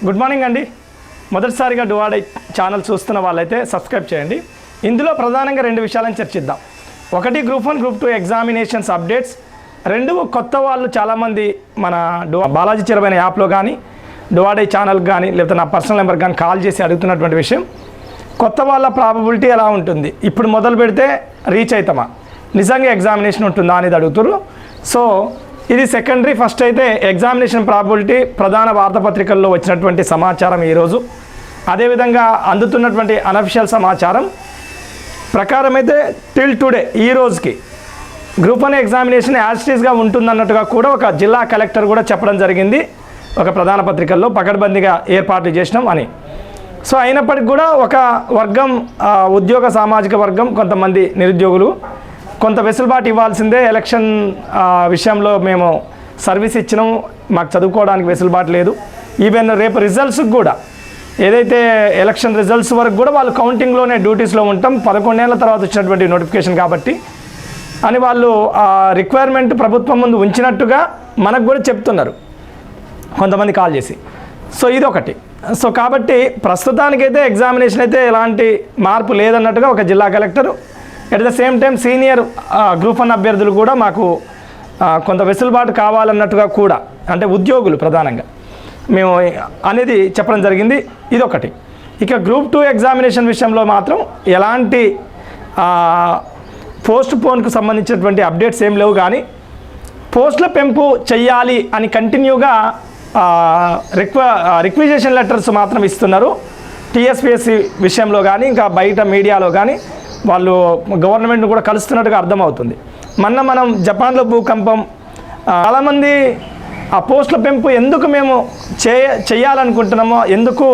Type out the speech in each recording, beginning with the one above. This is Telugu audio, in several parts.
గుడ్ మార్నింగ్ అండి. మొదటిసారిగా డువాడై ఛానల్ చూస్తున్న వాళ్ళైతే సబ్స్క్రైబ్ చేయండి. ఇందులో ప్రధానంగా రెండు విషయాలను చర్చిద్దాం. ఒకటి గ్రూప్ 1 గ్రూప్ 2 ఎగ్జామినేషన్స్ అప్డేట్స్, రెండు కొత్త వాళ్ళు చాలామంది మన బాలాజీ చెరబైన యాప్లో కానీ డువాడై ఛానల్ కానీ లేకపోతే నా పర్సనల్ నెంబర్ కానీ కాల్ చేసి అడుగుతున్నటువంటి విషయం, కొత్త వాళ్ళ ప్రాబబిలిటీ ఎలా ఉంటుంది, ఇప్పుడు మొదలు పెడితే రీచ్ అవుతామా, నిజంగా ఎగ్జామినేషన్ ఉంటుందా అనేది అడుగుతారు. సో ఇది సెకండరీ. ఫస్ట్ అయితే ఎగ్జామినేషన్ ప్రాబబిలిటీ ప్రధాన వార్తాపత్రికల్లో వచ్చినటువంటి సమాచారం ఈరోజు, అదేవిధంగా అందుతున్నటువంటి అనఫిషియల్ సమాచారం ప్రకారం అయితే టిల్ టుడే ఈ రోజుకి గ్రూప్ 1 ఎగ్జామినేషన్ యాజిటీస్గా ఉంటుందన్నట్టుగా కూడా ఒక జిల్లా కలెక్టర్ కూడా చెప్పడం జరిగింది. ఒక ప్రధాన పత్రికల్లో పకడ్బందీగా ఏర్పాట్లు చేసినాం అని. సో అయినప్పటికీ కూడా ఒక వర్గం ఉద్యోగ సామాజిక వర్గం, కొంతమంది నిరుద్యోగులు కొంత వెసులుబాటు ఇవ్వాల్సిందే. ఎలక్షన్ విషయంలో మేము సర్వీస్ ఇచ్చినాం, మాకు చదువుకోవడానికి వెసులుబాటు లేదు. ఈవెన్ రేపు రిజల్ట్స్కి కూడా ఏదైతే ఎలక్షన్ రిజల్ట్స్ వరకు కూడా వాళ్ళు కౌంటింగ్లోనే డ్యూటీస్లో ఉంటాం, 11 ఏళ్ల తర్వాత వచ్చినటువంటి నోటిఫికేషన్ కాబట్టి అని వాళ్ళు రిక్వైర్మెంట్ ప్రభుత్వం ముందు ఉంచినట్టుగా మనకు కూడా చెప్తున్నారు కొంతమంది కాల్ చేసి. సో ఇది ఒకటి. సో కాబట్టి ప్రస్తుతానికైతే ఎగ్జామినేషన్ అయితే ఎలాంటి మార్పు లేదన్నట్టుగా ఒక జిల్లా collector, at the same time senior group 1 అభ్యర్థులు కూడా మాకు కొంత వెసులుబాటు కావాలన్నట్టుగా కూడా, అంటే ఉద్యోగులు ప్రధానంగా మేము అనేది చెప్పడం జరిగింది. ఇదొకటి. ఇక గ్రూప్ 2 ఎగ్జామినేషన్ విషయంలో మాత్రం ఎలాంటి పోస్ట్ పోన్కు సంబంధించినటువంటి అప్డేట్స్ ఏం లేవు, కానీ పోస్టుల పెంపు చెయ్యాలి అని కంటిన్యూగా రిక్విజేషన్ లెటర్స్ మాత్రం ఇస్తున్నారు. టీఎస్పీఎస్సీ విషయంలో కానీ ఇంకా బయట మీడియాలో కానీ వాళ్ళు గవర్నమెంట్ను కూడా కలుస్తున్నట్టుగా అర్థమవుతుంది. మనం జపాన్లో భూకంపం, చాలామంది ఆ పోస్టుల పెంపు ఎందుకు మేము చేయాలనుకుంటున్నామో, ఎందుకు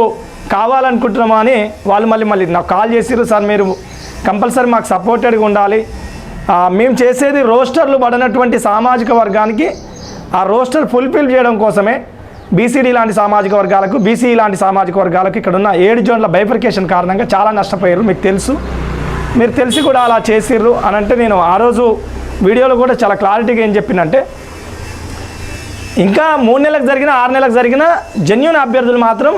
కావాలనుకుంటున్నామో అని వాళ్ళు మళ్ళీ నాకు కాల్ చేసిర్రు, సార్ మీరు కంపల్సరీ మాకు సపోర్టెడ్గా ఉండాలి, మేము చేసేది రోస్టర్లు పడినటువంటి సామాజిక వర్గానికి ఆ రోస్టర్ ఫుల్ఫిల్ చేయడం కోసమే బీసీడీ లాంటి సామాజిక వర్గాలకు, బీసీ లాంటి సామాజిక వర్గాలకు ఇక్కడ ఉన్న 7 జోన్ల బైఫర్కేషన్ కారణంగా చాలా నష్టపోయారు. మీకు తెలుసు, మీరు తెలిసి కూడా అలా చేసిర్రు అని అంటే, నేను ఆ రోజు వీడియోలో కూడా చాలా క్లారిటీగా ఏం చెప్పినంటే, ఇంకా 3 నెలలకు జరిగిన 6 నెలలకు జరిగిన జెన్యూన్ అభ్యర్థులు మాత్రం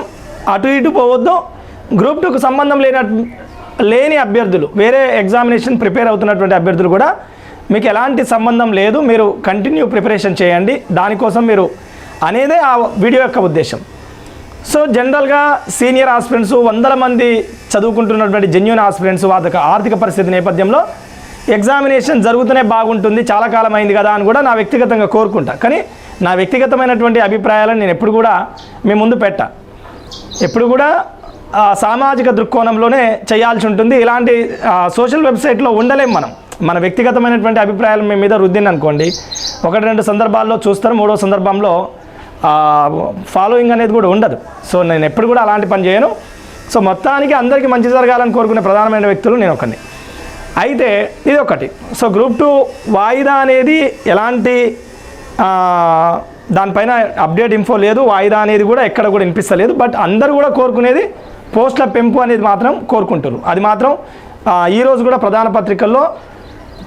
అటు ఇటు పోవద్దు. గ్రూప్ 2కు సంబంధం లేని అభ్యర్థులు, వేరే ఎగ్జామినేషన్ ప్రిపేర్ అవుతున్నటువంటి అభ్యర్థులు కూడా మీకు ఎలాంటి సంబంధం లేదు, మీరు కంటిన్యూ ప్రిపరేషన్ చేయండి, దానికోసం మీరు అనేదే ఆ వీడియో యొక్క ఉద్దేశం. సో జనరల్గా సీనియర్ ఆస్పిరెంట్స్, వందల మంది చదువుకుంటున్నటువంటి జెన్యూన్ ఆస్పిరెంట్స్ వాళ్ళకి ఆర్థిక పరిస్థితి నేపథ్యంలో ఎగ్జామినేషన్ జరుగుతూనే బాగుంటుంది, చాలా కాలం అయింది కదా అని కూడా నా వ్యక్తిగతంగా కోరుకుంటా. కానీ నా వ్యక్తిగతమైనటువంటి అభిప్రాయాలను నేను ఎప్పుడు కూడా మీ ముందు పెట్టా, ఎప్పుడు కూడా సామాజిక దృక్కోణంలోనే చేయాల్సి ఉంటుంది. ఇలాంటి సోషల్ వెబ్సైట్లో ఉండలేం మనం. మన వ్యక్తిగతమైనటువంటి అభిప్రాయాలు మీ మీద రుద్దింది అనుకోండి, 1-2 సందర్భాల్లో చూస్తారు, 3వ సందర్భంలో ఫాలోయింగ్ అనేది కూడా ఉండదు. సో నేను ఎప్పుడు కూడా అలాంటి పని చేయను. సో మొత్తానికి అందరికీ మంచి జరగాలని కోరుకునే ప్రధానమైన వ్యక్తులు నేను ఒకరిని. అయితే ఇది ఒకటి. సో గ్రూప్ 2 వాయిదా అనేది ఎలాంటి దానిపైన అప్డేట్ ఇన్ఫో లేదు, వాయిదా అనేది కూడా ఎక్కడ కూడా వినిపిస్తలేదు. బట్ అందరూ కూడా కోరుకునేది పోస్టుల పెంపు అనేది మాత్రం కోరుకుంటారు. అది మాత్రం ఈరోజు కూడా ప్రధాన పత్రికల్లో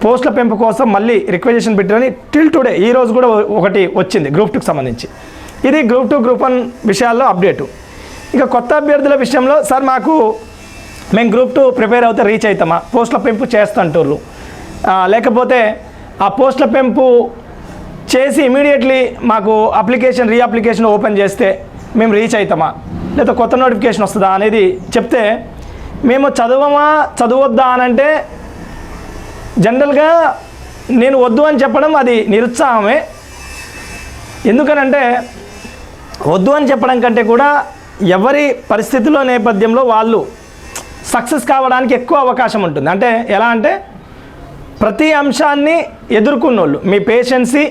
పోస్టుల పెంపు కోసం మళ్ళీ రిక్వెజేషన్ పెట్టారని టిల్ టుడే ఈ రోజు కూడా ఒకటి వచ్చింది గ్రూప్ 2కి సంబంధించి. ఇది గ్రూప్ 2 గ్రూప్ 1 విషయాల్లో అప్డేటు. ఇక కొత్త అభ్యర్థుల విషయంలో, సార్ మాకు మేము గ్రూప్ 2 ప్రిపేర్ అవుతే రీచ్ అవుతామా, పోస్టుల పెంపు చేస్తుంటారు, లేకపోతే ఆ పోస్టుల పెంపు చేసి ఇమీడియట్లీ మాకు రీఅప్లికేషన్ ఓపెన్ చేస్తే మేము రీచ్ అవుతామా, లేదా కొత్త నోటిఫికేషన్ వస్తుందా అనేది చెప్తే, మేము చదవద్దా అని అంటే జనరల్గా నేను వద్దు అని చెప్పడం అది నిరుత్సాహమే. ఎందుకనంటే వద్దు అని చెప్పడం కంటే కూడా ఎవరి పరిస్థితుల్లో నేపథ్యంలో వాళ్ళు సక్సెస్ కావడానికి ఎక్కువ అవకాశం ఉంటుంది. అంటే ఎలా అంటే, ప్రతి అంశాన్ని ఎదుర్కొన్నోళ్ళు, మీ పేషెన్సీ,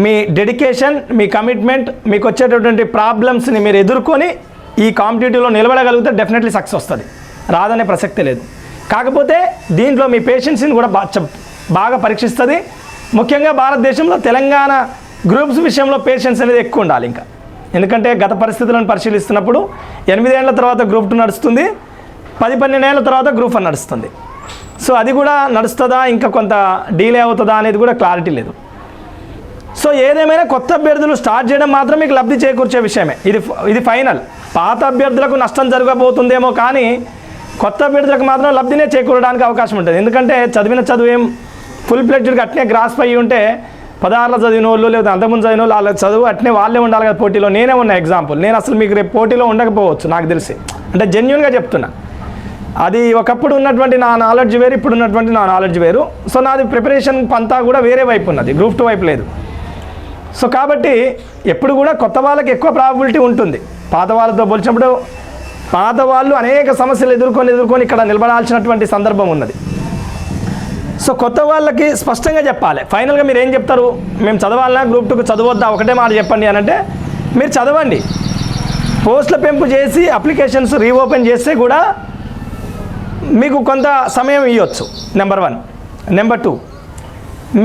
మీ డెడికేషన్, మీ కమిట్మెంట్, మీకు వచ్చేటటువంటి ప్రాబ్లమ్స్ని మీరు ఎదుర్కొని ఈ కాంపిటేటివ్లో నిలబడగలిగితే డెఫినెట్లీ సక్సెస్ వస్తుంది, రాదనే ప్రసక్తి లేదు. కాకపోతే దీంట్లో మీ పేషెన్సీని కూడా బాగా పరీక్షిస్తుంది. ముఖ్యంగా భారతదేశంలో తెలంగాణ గ్రూప్స్ విషయంలో పేషెన్స్ అనేది ఎక్కువ ఉండాలి ఇంకా. ఎందుకంటే గత పరిస్థితులను పరిశీలిస్తున్నప్పుడు 8 ఏళ్ల తర్వాత గ్రూప్ 2 నడుస్తుంది, 10-12 ఏళ్ల తర్వాత గ్రూప్ 1 నడుస్తుంది. సో అది కూడా నడుస్తుందా, ఇంకా కొంత డీలే అవుతుందా అనేది కూడా క్లారిటీ లేదు. సో ఏదేమైనా కొత్త అభ్యర్థులు స్టార్ట్ చేయడం మాత్రం మీకు లబ్ధి చేకూర్చే విషయమే. ఇది ఫైనల్. పాత అభ్యర్థులకు నష్టం జరగబోతుందేమో కానీ కొత్త అభ్యర్థులకు మాత్రం లబ్ధినే చేకూరడానికి అవకాశం ఉంటుంది. ఎందుకంటే చదివిన చదువు ఏం ఫుల్ ఫ్లెడ్జ్డ్గా అట్నే గ్రాస్ప్ అయ్యి ఉంటే 16లో చదివిన వాళ్ళు లేదా అంతకుముందు చదివిన వాళ్ళు వాళ్ళ చదువు అట్నే వాళ్ళే ఉండాలి కదా పోటీలో. నేనే ఉన్న ఎగ్జాంపుల్. నేను అసలు మీకు రేపు పోటీలో ఉండకపోవచ్చు నాకు తెలిసి, అంటే జెన్యున్గా చెప్తున్నా. అది ఒకప్పుడు ఉన్నటువంటి నా నాలెడ్జ్ వేరు, ఇప్పుడు ఉన్నటువంటి నా నాలెడ్జ్ వేరు. సో నాది ప్రిపరేషన్ పంతా కూడా వేరే వైపు ఉన్నది, గ్రూప్ 2 వైపు లేదు. సో కాబట్టి ఎప్పుడు కూడా కొత్త వాళ్ళకి ఎక్కువ ప్రాబబిలిటీ ఉంటుంది. పాత వాళ్ళతో పోల్చినప్పుడు పాత వాళ్ళు అనేక సమస్యలు ఎదుర్కొని ఇక్కడ నిలబడాల్సినటువంటి సందర్భం ఉన్నది. సో కొత్త వాళ్ళకి స్పష్టంగా చెప్పాలి. ఫైనల్గా మీరు ఏం చెప్తారు, మేము చదవాలన్నా గ్రూప్ 2కు చదవద్దా ఒకటే మాట చెప్పండి అని అంటే మీరు చదవండి. పోస్టుల పెంపు చేసి అప్లికేషన్స్ రీఓపెన్ చేస్తే కూడా మీకు కొంత సమయం ఇవ్వచ్చు, నెంబర్ 1. నెంబర్ 2,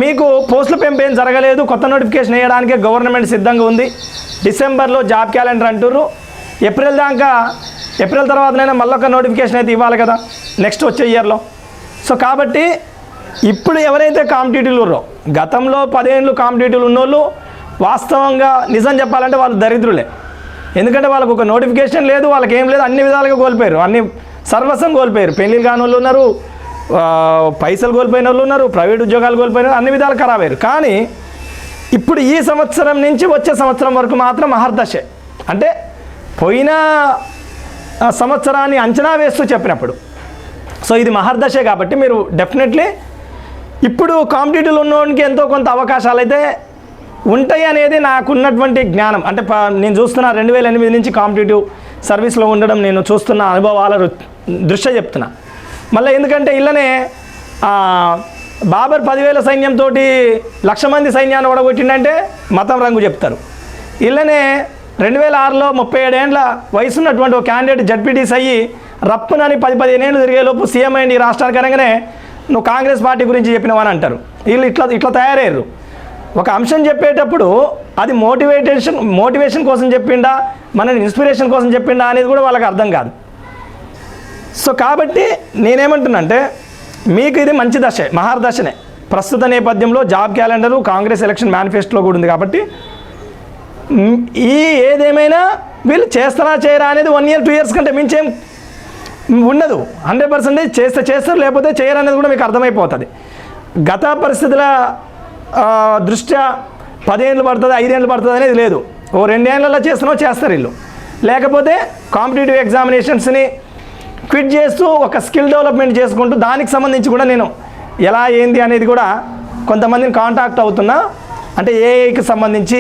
మీకు పోస్టుల పెంపు ఏం జరగలేదు, కొత్త నోటిఫికేషన్ వేయడానికి గవర్నమెంట్ సిద్ధంగా ఉంది. డిసెంబర్లో జాబ్ క్యాలెండర్ అంటుర్రు. ఏప్రిల్ తర్వాతనైనా మళ్ళొక నోటిఫికేషన్ అయితే ఇవ్వాలి కదా నెక్స్ట్ వచ్చే ఇయర్లో. సో కాబట్టి ఇప్పుడు ఎవరైతే కాంపిటేటివ్లు ఉన్నారో, గతంలో 10 ఏళ్ళు కాంపిటేటివ్లు ఉన్నోళ్ళు వాస్తవంగా నిజం చెప్పాలంటే వాళ్ళు దరిద్రులే. ఎందుకంటే వాళ్ళకు ఒక నోటిఫికేషన్ లేదు, వాళ్ళకి ఏం లేదు, అన్ని విధాలుగా కోల్పోయారు, అన్ని సర్వస్వం కోల్పోయారు. పెళ్ళిళ్ళు కాని వాళ్ళు ఉన్నారు, పైసలు కోల్పోయిన వాళ్ళు ఉన్నారు, ప్రైవేట్ ఉద్యోగాలు కోల్పోయిన అన్ని విధాలు ఖరాబ్ అయ్యారు. కానీ ఇప్పుడు ఈ సంవత్సరం నుంచి వచ్చే సంవత్సరం వరకు మాత్రం మహర్దశే. అంటే పోయిన సంవత్సరాన్ని అంచనా వేస్తూ చెప్పినప్పుడు సో ఇది మహర్దశే. కాబట్టి మీరు డెఫినెట్లీ ఇప్పుడు కాంపిటేటివ్లో ఉన్నవానికి ఎంతో కొంత అవకాశాలు అయితే ఉంటాయి అనేది నాకున్నటువంటి జ్ఞానం. అంటే నేను చూస్తున్న 2008 నుంచి కాంపిటేటివ్ సర్వీస్లో ఉండడం, నేను చూస్తున్న అనుభవాల దృష్ట్యా చెప్తున్నా. మళ్ళీ ఎందుకంటే ఇళ్ళనే బాబర్ 10,000 సైన్యంతో 1,00,000 మంది సైన్యాన్ని ఓడగొట్టిండంటే మతం రంగు చెప్తారు. ఇళ్ళనే 2006లో 37 ఏళ్ళ వయసు ఉన్నటువంటి ఒక క్యాండిడేట్ జడ్పీటీసీ అయ్యి రప్పునని 10-15 ఏళ్ళు తిరిగేలోపు సీఎం అయ్యింది ఈ రాష్ట్రానికి అనగానే నువ్వు కాంగ్రెస్ పార్టీ గురించి చెప్పినవని అంటారు. వీళ్ళు ఇట్లా తయారయ్యారు. ఒక అంశం చెప్పేటప్పుడు అది మోటివేషన్ కోసం చెప్పిండా, మనని ఇన్స్పిరేషన్ కోసం చెప్పిండా అనేది కూడా వాళ్ళకి అర్థం కాదు. సో కాబట్టి నేనేమంటున్నానంటే మీకు ఇది మంచి దశే, మహర్దశనే. ప్రస్తుత నేపథ్యంలో జాబ్ క్యాలెండరు కాంగ్రెస్ ఎలక్షన్ మేనిఫెస్టోలో కూడా ఉంది. కాబట్టి ఏదేమైనా వీళ్ళు చేస్తారా చేయరా అనేది 1 year 2 years కంటే మించేం ఉండదు. 100% చేస్తారు, లేకపోతే చేయరు అనేది కూడా మీకు అర్థమైపోతుంది. గత పరిస్థితుల దృష్ట్యా 10 ఏళ్ళు పడుతుంది, 5 ఏళ్ళు పడుతుంది అనేది లేదు. ఓ 2 ఏళ్ళలో చేస్తారు వీళ్ళు. లేకపోతే కాంపిటేటివ్ ఎగ్జామినేషన్స్ని క్విట్ చేస్తూ ఒక స్కిల్ డెవలప్మెంట్ చేసుకుంటూ దానికి సంబంధించి కూడా నేను ఎలా ఏంది అనేది కూడా కొంతమందిని కాంటాక్ట్ అవుతున్నా. అంటే ఏఐకి సంబంధించి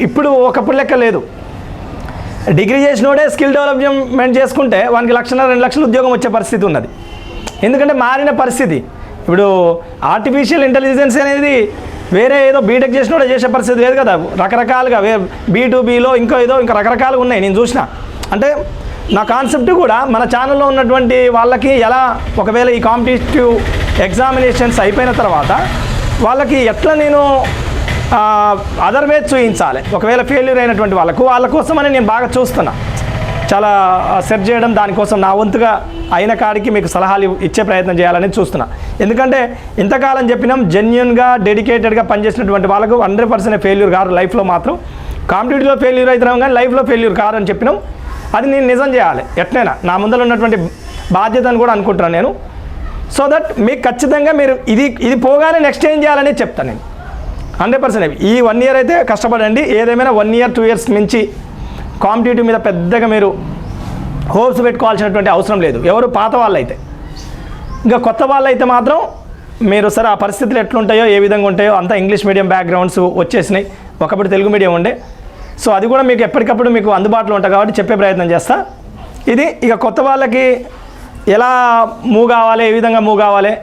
ఇప్పుడు ఒకప్పుడు లెక్క లేదు. డిగ్రీ చేసినోడే స్కిల్ డెవలప్మెంట్ చేసుకుంటే వానికి 1,00,000-2 లక్షల ఉద్యోగం వచ్చే పరిస్థితి ఉన్నది. ఎందుకంటే మారిన పరిస్థితి. ఇప్పుడు ఆర్టిఫిషియల్ ఇంటెలిజెన్స్ అనేది వేరే ఏదో బీటెక్ చేసినోడే చేసే పరిస్థితి లేదు కదా. రకరకాలుగా B2Bలో ఇంకా రకరకాలుగా ఉన్నాయి నేను చూసిన. అంటే నా కాన్సెప్ట్ కూడా మన ఛానల్లో ఉన్నటువంటి వాళ్ళకి ఎలా ఒకవేళ ఈ కాంపిటేటివ్ ఎగ్జామినేషన్స్ అయిపోయిన తర్వాత వాళ్ళకి ఎట్లా నేను అదర్ వేస్ చూపించాలి, ఒకవేళ ఫెయిల్యూర్ అయినటువంటి వాళ్ళ కోసమని నేను బాగా చూస్తున్నా. చాలా సెర్చ్ చేయడం, దానికోసం నా వంతుగా అయిన కాడికి మీకు సలహాలు ఇచ్చే ప్రయత్నం చేయాలని చూస్తున్నా. ఎందుకంటే ఇంతకాలం చెప్పినాం జెన్యున్గా డెడికేటెడ్గా పనిచేసినటువంటి వాళ్ళకు 100% ఫెయిల్యూర్ కారు లైఫ్లో మాత్రం. కాంపిటేటివ్లో ఫెయిల్యూర్ అవుతున్నాం కానీ లైఫ్లో ఫెయిల్యూర్ కారు అని చెప్పినాం. అది నేను నిజం చేయాలి ఎట్లయినా, నా ముందర ఉన్నటువంటి బాధ్యతను కూడా అనుకుంటున్నాను నేను. సో దట్ మీకు ఖచ్చితంగా మీరు ఇది పోగానే నెక్స్ట్ ఏం చేయాలని చెప్తాను నేను 100%. ఈ 1 year అయితే కష్టపడండి. ఏదేమైనా 1 year 2 years మించి కాంపిటేటివ్ మీద పెద్దగా మీరు హోప్స్ పెట్టుకోవాల్సినటువంటి అవసరం లేదు. ఎవరు పాత వాళ్ళు అయితే. ఇంకా కొత్త వాళ్ళు అయితే మాత్రం మీరు సరే ఆ పరిస్థితులు ఎట్లుంటాయో ఏ విధంగా ఉంటాయో అంతా ఇంగ్లీష్ మీడియం బ్యాక్గ్రౌండ్స్ వచ్చేసినాయి. ఒకప్పుడు తెలుగు మీడియం ఉండే. సో అది కూడా మీకు ఎప్పటికప్పుడు మీకు అందుబాటులో ఉంటుంది కాబట్టి చెప్పే ప్రయత్నం చేస్తా. ఇది ఇక కొత్త వాళ్ళకి ఎలా మూవ్ కావాలి, ఏ విధంగా మూవ్ కావాలి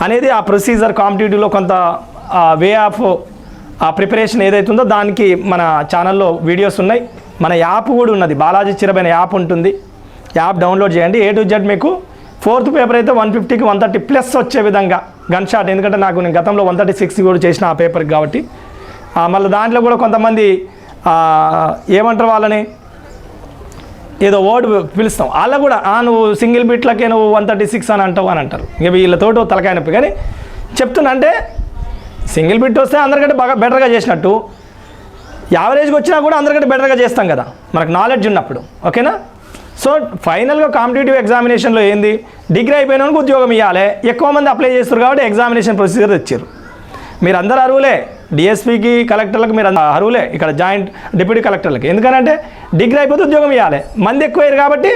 అనేది ఆ ప్రొసీజర్ కాంపిటేటివ్లో కొంత వే ఆఫ్ ప్రిపరేషన్ ఏదైతుందో దానికి మన ఛానల్లో వీడియోస్ ఉన్నాయి. మన యాప్ కూడా ఉన్నది, బాలాజీ చిరబైన యాప్ ఉంటుంది. యాప్ డౌన్లోడ్ చేయండి. A to Z మీకు 4th పేపర్ అయితే 150కి 130 ప్లస్ వచ్చే విధంగా గన్ షాట్. ఎందుకంటే నేను గతంలో 136 కూడా చేసిన ఆ పేపర్కి కాబట్టి. మళ్ళీ దాంట్లో కూడా కొంతమంది ఏమంటారు వాళ్ళని ఏదో వర్డ్ పిలుస్తాం, వాళ్ళ కూడా నువ్వు సింగిల్ బిట్లకే నువ్వు 136 అని అంటావు అని అంటారు. ఇక వీళ్ళతోటి తలకాయ నొప్పి. కానీ చెప్తున్నా అంటే సింగిల్ బిట్ వస్తే అందరికంటే బాగా బెటర్గా చేసినట్టు, యావరేజ్కి వచ్చినా కూడా అందరికంటే బెటర్గా చేస్తాం కదా మనకు నాలెడ్జ్ ఉన్నప్పుడు. ఓకేనా? సో ఫైనల్గా కాంపిటేటివ్ ఎగ్జామినేషన్లో ఏంది, డిగ్రీ అయిపోయిన ఉద్యోగం ఇవ్వాలి, ఎక్కువ మంది అప్లై చేస్తారు కాబట్టి ఎగ్జామినేషన్ ప్రొసీజర్ తెచ్చారు. మీరు అందరు అరువులే, డిఎస్పీకి కలెక్టర్లకు మీరు అరువులే, ఇక్కడ జాయింట్ డిప్యూటీ కలెక్టర్లకి. ఎందుకంటే డిగ్రీ అయిపోతే ఉద్యోగం ఇవ్వాలి, మంది ఎక్కువయ్యారు కాబట్టి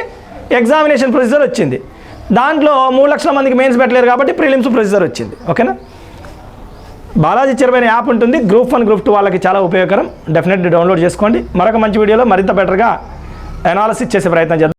ఎగ్జామినేషన్ ప్రొసీజర్ వచ్చింది. దాంట్లో 3 లక్షల మందికి మెయిన్స్ పెట్టలేరు కాబట్టి ప్రిలిమ్స్ ప్రొసీజర్ వచ్చింది. ఓకేనా? బాలాజీ చెరువైన యాప్ ఉంటుంది, గ్రూప్ 1 గ్రూప్ 2 వాళ్ళకి చాలా ఉపయోగకరం. డెఫినెట్లీ డౌన్లోడ్ చేసుకోండి. మరొక మంచి వీడియోలో మరింత బెటర్గా అనాలిసిస్ చేసే ప్రయత్నం చేద్దాం.